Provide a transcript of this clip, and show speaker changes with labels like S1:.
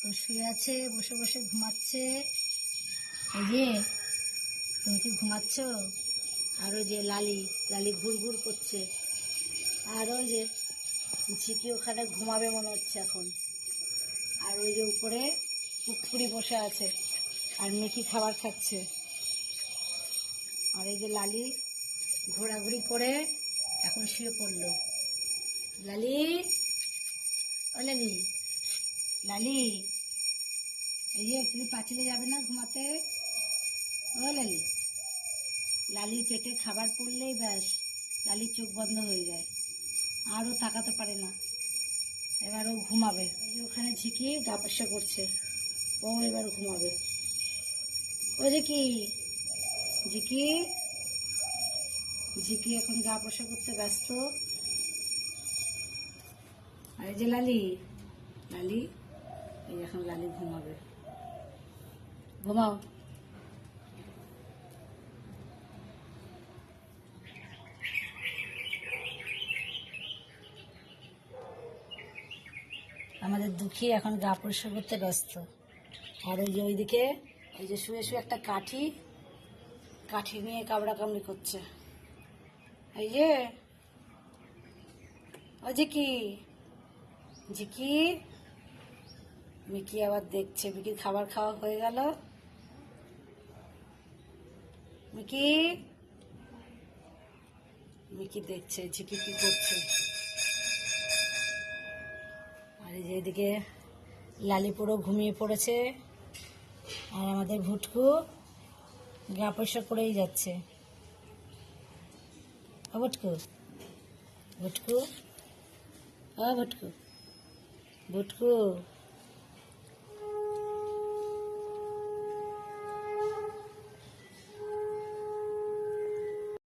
S1: ও শুয়ে আছে, বসে বসে ঘুমাচ্ছে। এই যে তুমি কি ঘুমাচ্ছ? আর ওই যে লালি লালি ঘুর ঘুর করছে। আর ওই যে ঝিকি ওখানে ঘুমাবে মনে হচ্ছে এখন। আর ওই যে উপরে পুকুরি বসে আছে আর মেকি খাবার খাচ্ছে। আর এই যে লালি ঘোরাঘুরি করে এখন শুয়ে পড়লো। লালি, ও লালি, লালি, এই যে তুমি পাঁচিলে যাবে না ঘুমাতে? ও লালি, লালির পেটে খাবার পড়লেই ব্যাস লালির চোখ বন্ধ হয়ে যায়, আরও তাকাতে পারে না। এবার ও ঘুমাবে। এই যে ওখানে ঝিকি গা পয়সা করছে, ও এবার ঘুমাবে। ও ঝিকি, ঝিকি, ঝিকি এখন গা পয়সা করতে ব্যস্ত। আর এই যে লালি, লালি, এই এখন লালি ঘুমাবে। ঘুমাও। আমাদের দুঃখী এখন গা পরিষ্কার করতে ব্যস্ত। আর ওই যে ওইদিকে ওই যে শুয়ে শুয়ে একটা কাঠি কাঠি নিয়ে কামড়া কামড়ি করছে। এই যে ও ঝিকি, ঝিকি, মিকি আবার দেখছে। মিকির খাবার খাওয়া হয়ে গেল। মিকি, মিকি দেখছে ঝিকি কি করছে। আর এই যে এদিকে লালি পুরো ঘুমিয়ে পড়েছে। আর আমাদের ভুটকু গা পয়সা করেই যাচ্ছে। ও ভুটকু, ভুটকু, ও ভুটকু, ভুটকু,